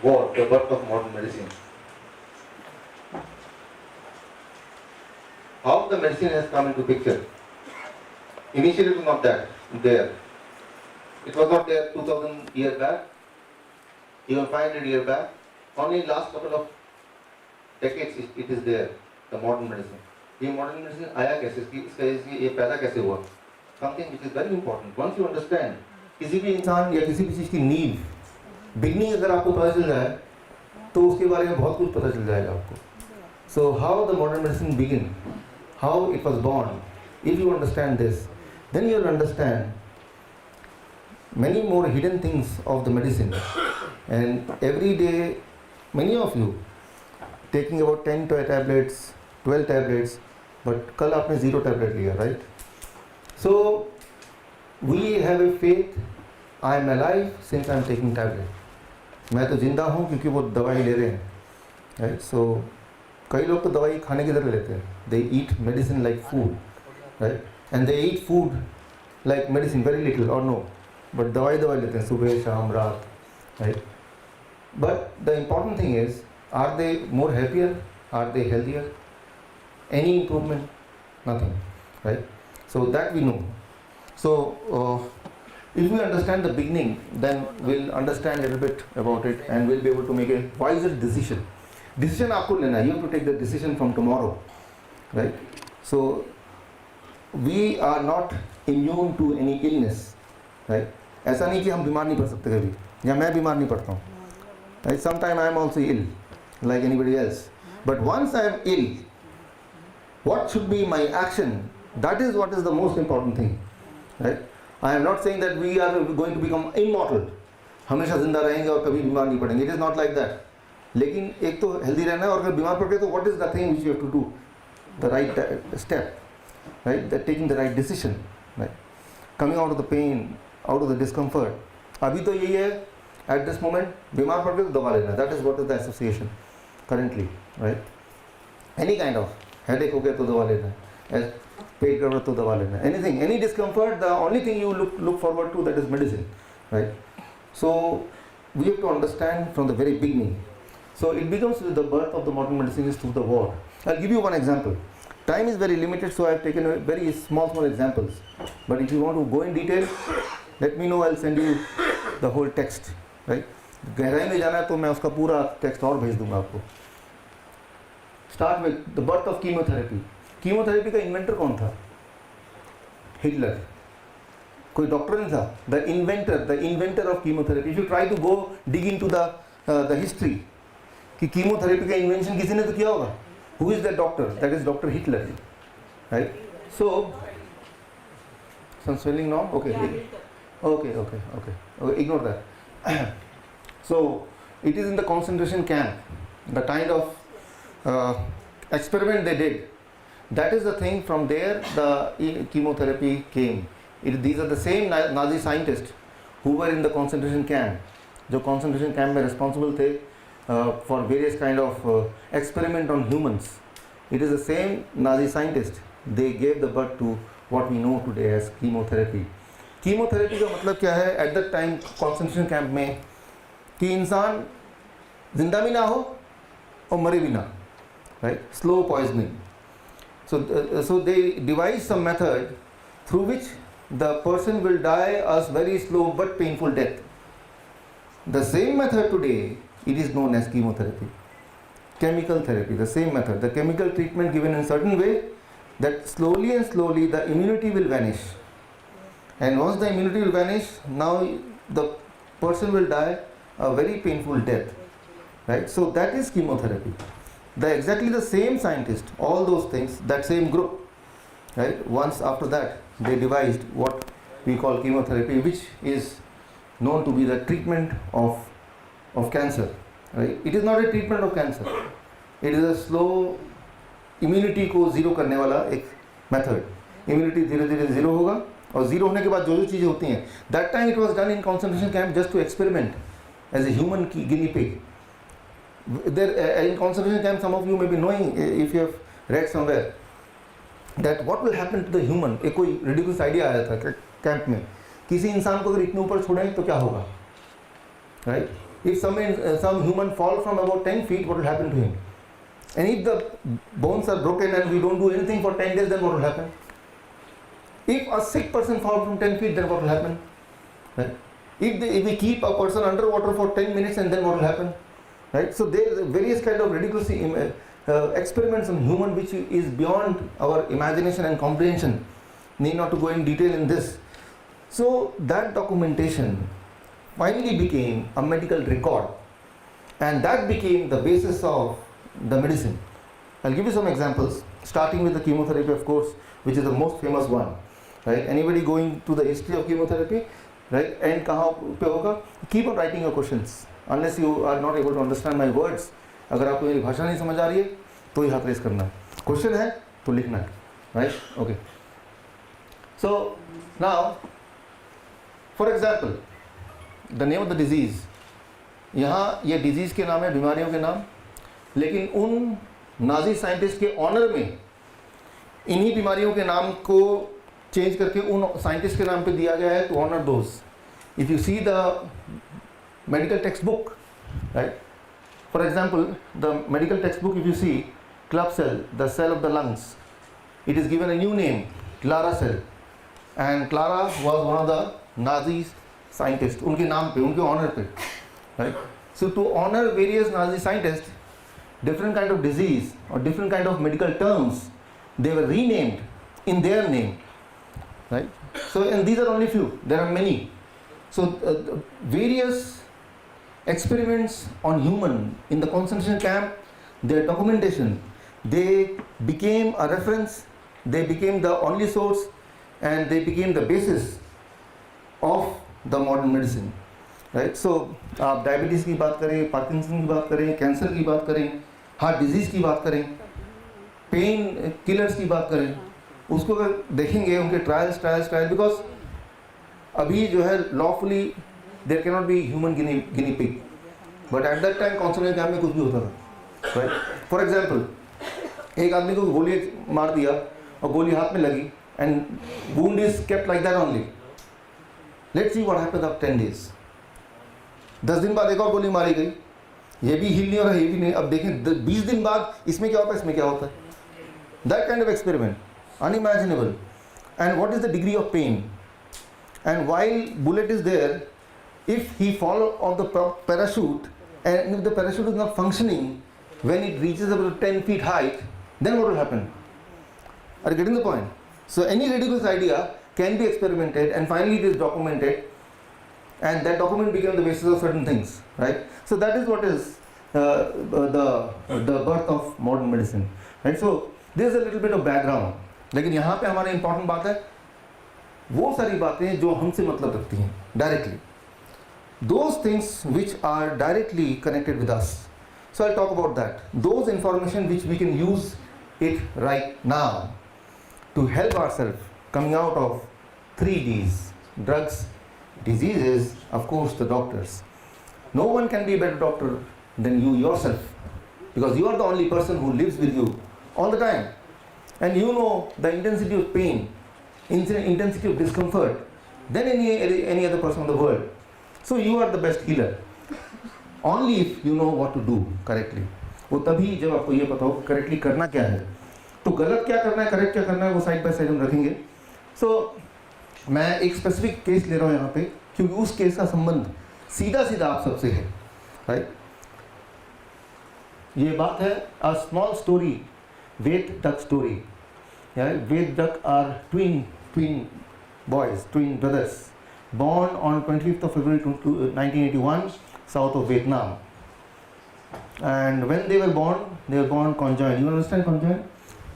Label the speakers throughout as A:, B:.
A: war, the birth of modern medicine. How the medicine has come into picture. Initially it was not that there. It was not there 2000 years back, even 500 years back. Only last couple of decades it is there, the modern medicine. ये modern medicine आया कैसे, इसका ये पैदा कैसे हुआ? Something which is very important. Once you understand, किसी भी इंसान या किसी भी चीज़ की नींव, बिगनिंग अगर आपको पता चल जाए, तो उसके बारे में बहुत कुछ पता चल जाएगा आपको. So how the modern medicine begin, how it was born, if you understand this, then you will understand many more hidden things of the medicine. And every day, many of you taking about 10 tablets, 12 tablets, but कल आपने 0 tablet लिया, right? So we have a faith. I am alive since I am taking tablet. मैं तो जिंदा हूँ क्योंकि वो दवाई ले रहे हैं, right? So कई लोग तो दवाई खाने की तरह लेते हैं. They eat medicine like food, right? And they eat food like medicine, very little or no. But दवाई लेते हैं सुबह शाम रात, right? But the important thing is, are they more happier? Are they healthier? Any improvement? Nothing, right? So that we know. So if we understand the beginning, then we'll understand a little bit about it and we'll be able to make a wiser decision. Decision आपको लेना है. You have to take the decision from tomorrow, right? So we are not immune to any illness, right? ऐसा नहीं कि हम बीमार नहीं पड़ सकते कभी, या मैं बीमार नहीं पड़ता हूँ. Right? Sometimes I am also ill, like anybody else. But once I am ill, what should be my action? That is what is the most important thing, right? I am not saying that we are going to become immortal. हमेशा जिंदा रहेंगे और कभी बीमार नहीं पड़ेंगे. It is not like that. लेकिन एक तो healthy रहना है और अगर बीमार पड़ गए तो what is the thing which you have to do? The right step, right? That taking the right decision, right? Coming out of the pain, out of the discomfort. अभी तो यही है. At this moment, बीमार पड़ गए तो दवा लेना. That is what is the association currently, right? Any kind of headache हो गया तो दवा लेना. पेट गड़बड़ तो दवा लेना. Anything, any discomfort, the only thing you look forward to, that is medicine, right? So we have to understand from the very beginning. So it becomes with the birth of the modern medicine is through the war. I'll give you one example. Time is very limited, so I have taken a very small examples. But if you want to go in detail, let me know. I'll send you the whole text. Right? गहराई में जाना है तो मैं उसका पूरा text और भेज दूंगा आपको. Start with the birth of chemotherapy. Chemotherapy का इन्वेंटर कौन था? हिटलर. कोई डॉक्टर नहीं था. The inventor of chemotherapy. If you try to go dig into the history कि कीमोथेरेपी का इन्वेंशन किसी ने तो किया होगा. Who is that doctor? That is doctor Hitler, right? So some swelling now. Okay, ignore that. So it is in the concentration camp, the kind of experiment they did. That is the thing. From there the chemotherapy came. These are the same Nazi scientists who were in the concentration camp, जो concentration camp में responsible थे for various kind of experiment on humans. It is the same Nazi scientists. They gave the birth to what we know today as chemotherapy. Chemotherapy का मतलब क्या है? At the time concentration camp में कि इंसान जिंदा भी ना हो और मरे भी ना, right? Slow poisoning. So they devise some method through which the person will die us very slow but painful death. The same method today it is known as chemotherapy. chemical therapy, the same method, the chemical treatment given in certain way that slowly and slowly the immunity will vanish. And once the immunity will vanish, now the person will die a very painful death, right? So that is chemotherapy. Exactly the same scientist, all those things, that same group, right? Once after that, they devised what we call chemotherapy, which is known to be the treatment of cancer, right? It is not a treatment of cancer. It is a slow immunity को zero करने वाला एक method. Immunity धीरे धीरे zero होगा और zero होने के बाद जो चीज़ें होती हैं, that time it was done in concentration camp just to experiment as a human की guinea pig. There in concentration camp some of you may be knowing if you have read somewhere that what will happen to the human. एक कोई ridiculous idea आया था camp में, किसी इंसान को अगर इतने ऊपर छोड़ें तो क्या होगा, right? if some human fall from about 10 feet, what will happen to him? And if the bones are broken and we don't do anything for 10 days, then what will happen? If a sick person falls from 10 feet, then what will happen? Right? If we keep a person underwater for 10 minutes, and then what will happen? Right? So there are various kind of ridiculous experiments on human which is beyond our imagination and comprehension. Need not to go in detail in this. So that documentation finally became a medical record, and that became the basis of the medicine. I'll give you some examples, starting with the chemotherapy, of course, which is the most famous one. Right? Anybody going to the history of chemotherapy, right? And kahan pe hoga? Keep on writing your questions. Unless you are not able to understand my words, अगर आपको मेरी भाषा नहीं समझ आ रही है, तो ही हाथ रेस करना है. क्वेश्चन है तो लिखना है, right? Okay. So now, for example, the name of the disease. यहाँ ये disease के नाम है, बीमारियों के नाम, लेकिन उन नाजी साइंटिस्ट के ऑनर में इन्हीं बीमारियों के नाम को चेंज करके उन साइंटिस्ट के नाम पे दिया गया है, to honor those. If you see the medical textbook, right? For example, the medical textbook, if you see club cell, the cell of the lungs, it is given a new name, Clara cell. And Clara was one of the Nazi scientists, उनके नाम पे, उनके honor पे, right? So to honor various Nazi scientists, different kind of disease or different kind of medical terms, they were renamed in their name, right? So, and these are only few, there are many. So various experiments on human in the concentration camp, their documentation, they became a reference, they became the only source, and they became the basis of the modern medicine, right? So आप diabetes की बात करें, Parkinson की बात करें, cancer की बात करें, हार्ट डिजीज़ की बात करें, पेन किलर्स की बात करें, उसको अगर देखेंगे उनके ट्रायल्स, बिकॉज अभी जो है lawfully there can not be human guinea pig, but at that time concentration camp में कुछ भी होता था, राइट? फॉर एग्जांपल, एक आदमी को गोली मार दिया और गोली हाथ में लगी and wound is kept like that only. Let's see what happens after 10 days. 10 दिन बाद एक और गोली मारी गई, ये भी हिल नहीं हो रहा, ये भी नहीं. अब देखें 20 दिन बाद इसमें क्या होता है, इसमें क्या होता है. That kind of experiment unimaginable. And what is the degree of pain? And while bullet is there, if he fall off the parachute and if the parachute is not functioning when it reaches about 10 feet height, then what will happen? Are you getting the point? So any ridiculous idea can be experimented and finally it is documented, and that document became the basis of certain things, right? So that is what is the birth of modern medicine, right? So there is a little bit of background. लेकिन यहाँ पे हमारी important बात है वो सारी बातें जो हमसे मतलब रखती हैं directly, those things which are directly connected with us. So I talk about that, those information which we can use it right now to help ourselves coming out of 3 Ds: drugs, diseases, of course the doctors. No one can be a better doctor than you yourself, because you are the only person who lives with you all the time. And you know the intensity of pain, intensity of discomfort than any other person in the world. So you are the best healer. Only if you know what to do correctly. वो तभी जब आपको ये पता हो correctly करना क्या है, तो गलत क्या करना है, करेक्ट क्या करना है, वो साइड बाय साइड हम रखेंगे. सो मैं एक स्पेसिफिक केस ले रहा हूँ यहाँ पे, क्योंकि उस केस का संबंध सीधा सीधा आप सबसे है, राइट? ये बात है a small story, Ved duck story. Yeah, Ved duck are twin boys, twin brothers, born on 25th of February 1981, south of Vietnam. And when they were born conjoined. You understand conjoined?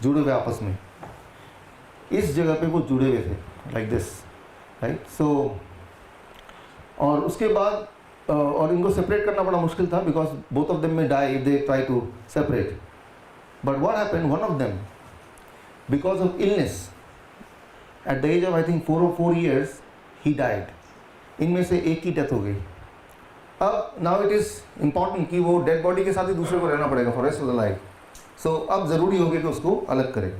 A: जुड़े हुए आपस में. इस जगह पे वो जुड़े हुए थे, like this, right? So और उसके बाद और इनको सेपरेट करना बड़ा मुश्किल था, because both of them may die if they try to separate. But what happened, one of them, because of illness, at the age of I think 4 years, he died. इनमें से एक की डेथ हो गई. अब now it is important कि वो dead body के साथ ही दूसरे को रहना पड़ेगा for rest of the life. So अब ज़रूरी हो गया कि उसको अलग करें.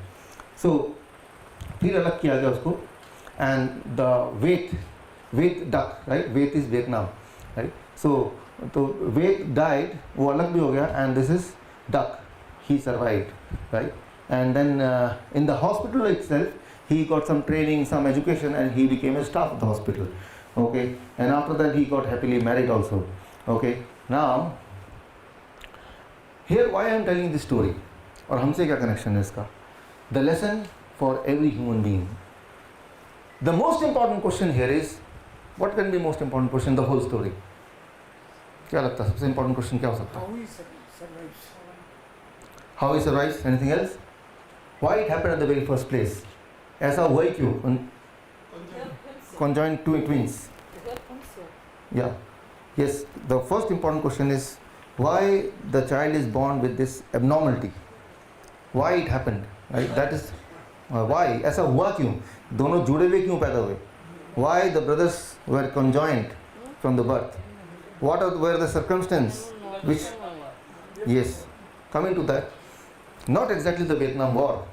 A: So फिर अलग किया गया उसको, and the Ved duck, right? Ved is Vietnam, right? So तो वेट डाइड, वो अलग भी हो गया, and this is duck, he survived, right? And then in the hospital itself, he got some training, some education, and he became a staff of the hospital. Okay, and after that he got happily married also. Okay, now here why I am telling this story, और हमसे क्या connection है इसका? The lesson for every human being. The most important question here is, what can be most important question in the whole story? क्या लगता है सबसे important question क्या हो सकता है? How he survives? Anything else? Why it happened at the very first place? ऐसा हुआ ही क्यों? Conjoined twins. Yeah. Yes. The first important question is why the child is born with this abnormality. Why it happened? Right? That is why. ऐसा हुआ क्यों? दोनों जुड़े हुए क्यों पैदा हुए? Why the brothers were conjoined from the birth? What were the circumstances which? Yes. Coming to that. Not exactly the Vietnam War,